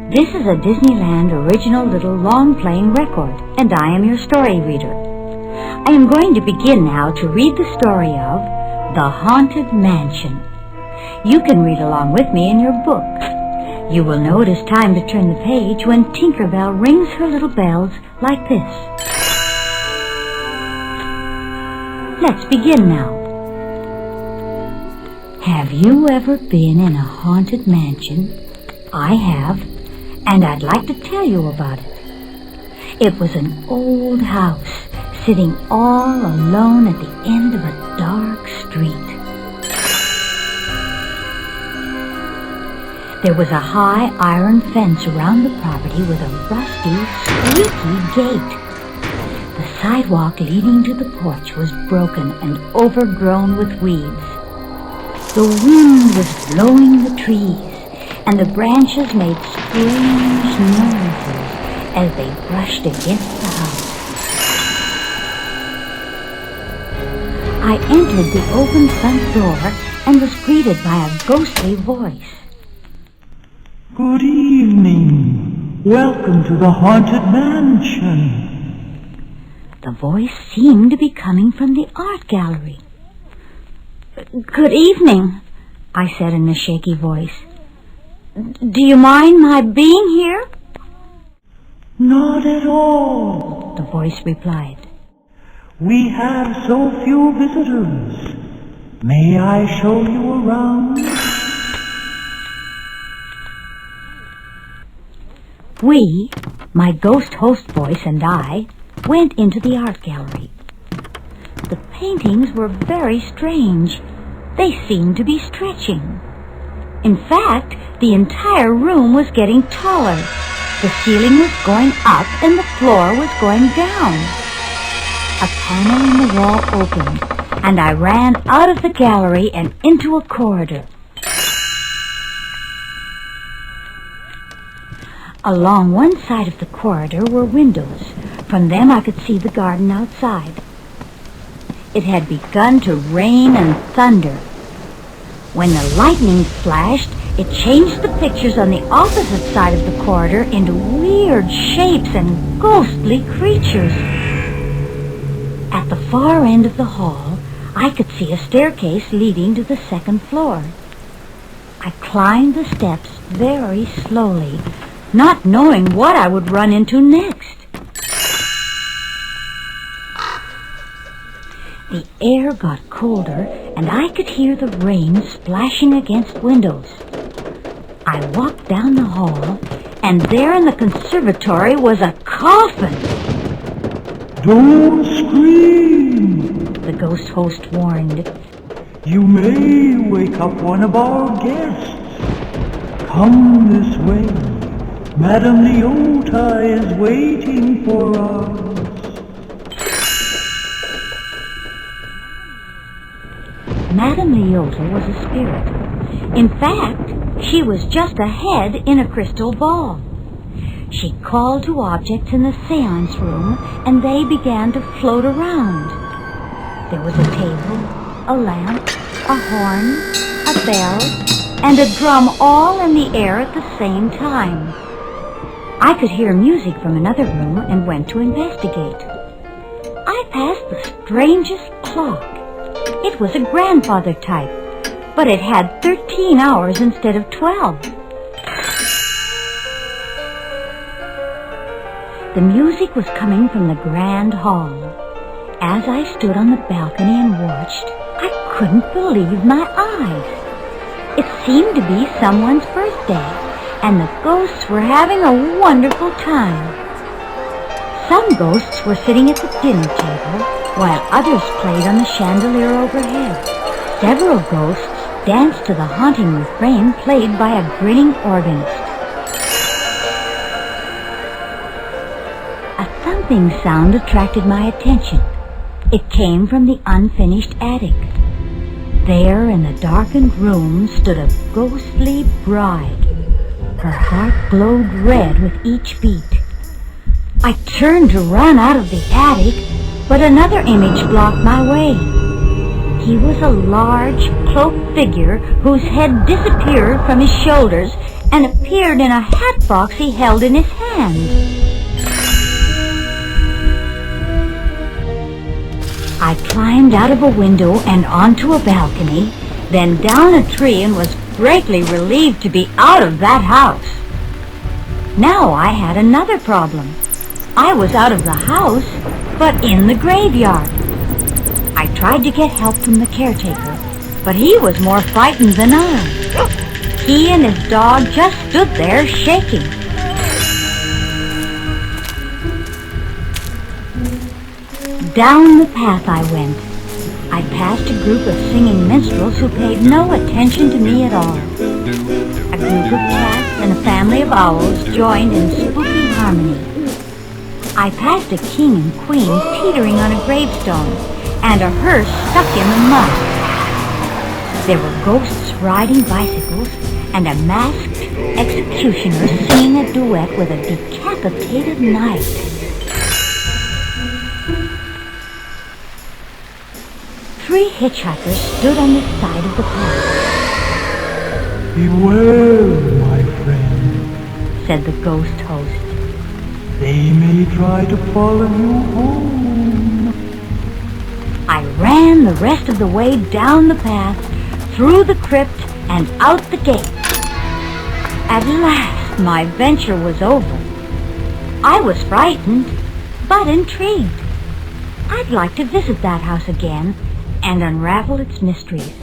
This is a Disneyland original little long-playing record, and I am your story reader. I am going to begin now to read the story of The Haunted Mansion. You can read along with me in your book. You will know it is time to turn the page when Tinkerbell rings her little bells like this. Let's begin now. Have you ever been in a haunted mansion? I have, and I'd like to tell you about it. It was an old house, sitting all alone at the end of a dark street. There was a high iron fence around the property with a rusty, squeaky gate. The sidewalk leading to the porch was broken and overgrown with weeds. The wind was blowing the trees, and the branches made strange noises as they brushed against the house. I entered the open front door and was greeted by a ghostly voice. Good evening. Welcome to the Haunted Mansion. The voice seemed to be coming from the art gallery. Good evening, I said in a shaky voice. Do you mind my being here? Not at all, the voice replied. We have so few visitors. May I show you around? We, my ghost host voice and I, went into the art gallery. The paintings were very strange. They seemed to be stretching. In fact, the entire room was getting taller. The ceiling was going up and the floor was going down. A panel in the wall opened, and I ran out of the gallery and into a corridor. Along one side of the corridor were windows. From them I could see the garden outside. It had begun to rain and thunder. When the lightning flashed, it changed the pictures on the opposite side of the corridor into weird shapes and ghostly creatures. At the far end of the hall, I could see a staircase leading to the second floor. I climbed the steps very slowly, not knowing what I would run into next. The air got colder, and I could hear the rain splashing against windows. I walked down the hall, and there in the conservatory was a coffin. Don't scream, the ghost host warned. You may wake up one of our guests. Come this way. Madame Leota is waiting for us. Madame Leota was a spirit. In fact, she was just a head in a crystal ball. She called to objects in the seance room, and they began to float around. There was a table, a lamp, a horn, a bell, and a drum all in the air at the same time. I could hear music from another room and went to investigate. I passed the strangest clock. It was a grandfather type, but it had 13 hours instead of 12. The music was coming from the grand hall. As I stood on the balcony and watched, I couldn't believe my eyes. It seemed to be someone's birthday, and the ghosts were having a wonderful time. Some ghosts were sitting at the dinner table, while others played on the chandelier overhead. Several ghosts danced to the haunting refrain played by a grinning organist. A thumping sound attracted my attention. It came from the unfinished attic. There in the darkened room stood a ghostly bride. Her heart glowed red with each beat. I turned to run out of the attic, but another image blocked my way. He was a large, cloaked figure whose head disappeared from his shoulders and appeared in a hat box he held in his hand. I climbed out of a window and onto a balcony, then down a tree, and was greatly relieved to be out of that house. Now I had another problem. I was out of the house, but in the graveyard. I tried to get help from the caretaker, but he was more frightened than I. He and his dog just stood there shaking. Down the path I went. I passed a group of singing minstrels who paid no attention to me at all. A group of cats and a family of owls joined in spooky harmony. I passed a king and queen teetering on a gravestone, and a hearse stuck in the mud. There were ghosts riding bicycles, and a masked executioner singing a duet with a decapitated knight. Three hitchhikers stood on the side of the path. Beware, my friend, said the ghost host. They may try to follow you home. I ran the rest of the way down the path, through the crypt, and out the gate. At last, my venture was over. I was frightened, but intrigued. I'd like to visit that house again and unravel its mysteries.